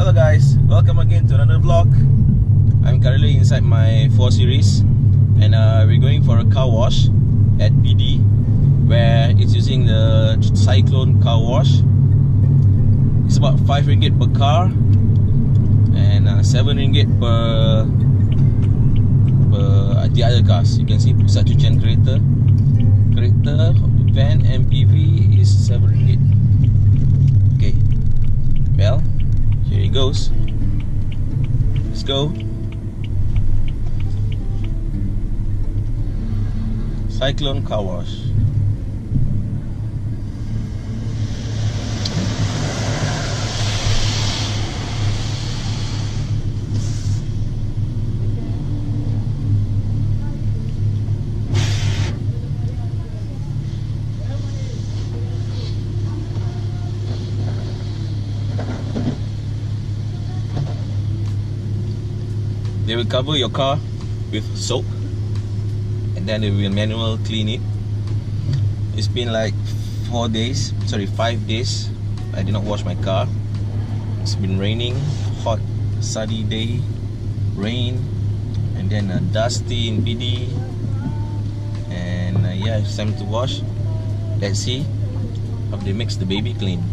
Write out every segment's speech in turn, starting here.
Hello guys, welcome again to another vlog. I'm currently inside my 4 Series and we're going for a car wash at PD, where it's using the Cyclone car wash. It's about 5 ringgit per car and 7 ringgit per the other cars. You can see pusat cucian kereta, van, MPV is 7 ringgit. Okay, well, here he goes. Let's go. Cyclone car wash. They will cover your car with soap and then they will manual clean it. It's been like 5 days I did not wash my car. It's been raining, hot, sunny day, rain, and then dusty in PD. And yeah, it's time to wash. Let's see how they makes the baby clean.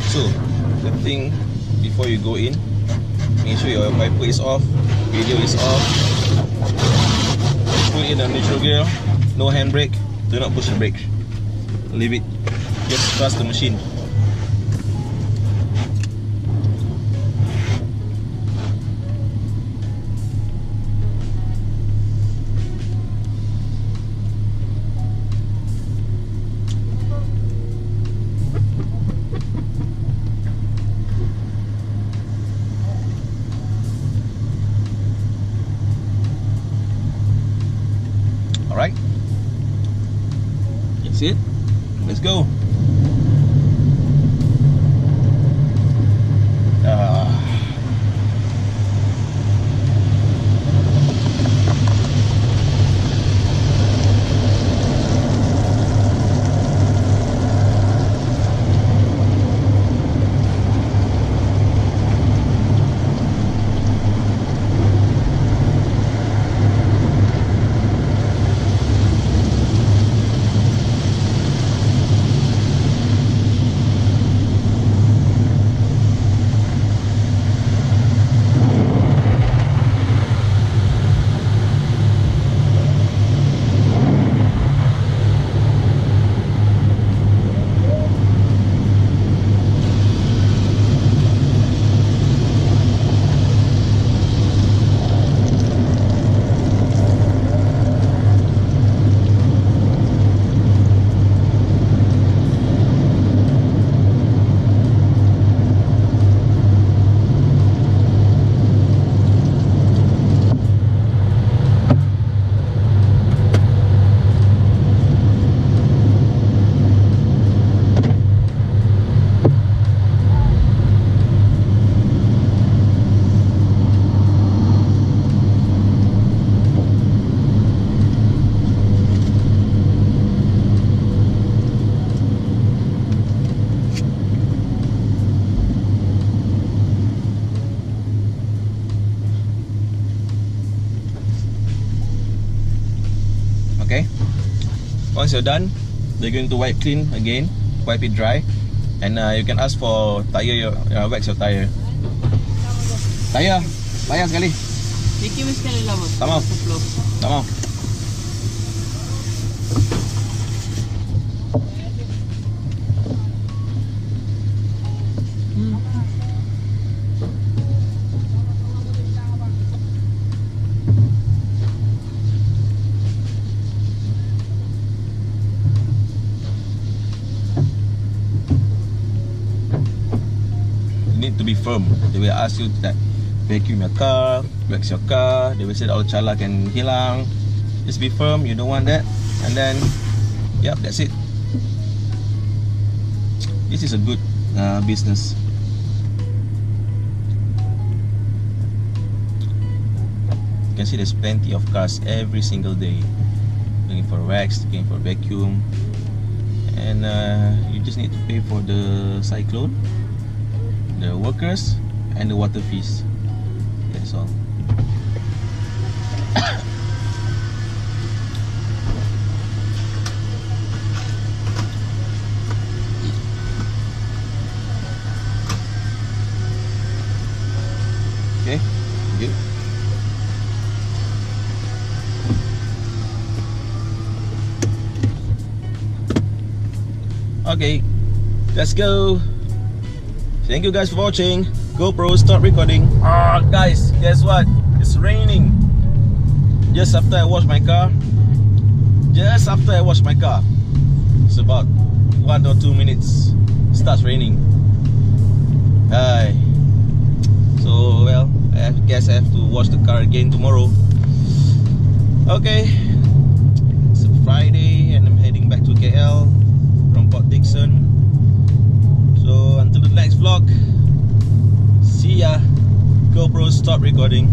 So, the thing before you go in, make sure your wiper is off, radio is off. Put in a neutral gear, no handbrake, do not push the brake. Leave it, just trust the machine. Alright, that's it. Let's go. Okay. Once you're done, they're going to wipe clean again, wipe it dry, and you can ask for tire, wax your tire. Tire, payah sekali. Vacuum sekali lah bos. Tak mau. Tak mau. Need to be firm. They will ask you that vacuum your car, wax your car. They will say all chala can hilang. Just be firm. You don't want that, and then, yep, that's it. This is a good business. You can see there's plenty of cars every single day looking for wax, looking for vacuum, and you just need to pay for the Cyclone, the workers, and the water fees. That's all. Okay, good. Okay, let's go. Thank you guys for watching. GoPro, start recording. Guys, guess what? It's raining. Just after I wash my car. It's about 1 or 2 minutes. Starts raining. So well, I guess I have to wash the car again tomorrow. Okay, it's a Friday and I'm heading back to KL from Port Dickson. So until the next vlog, see ya. GoPro, stop recording.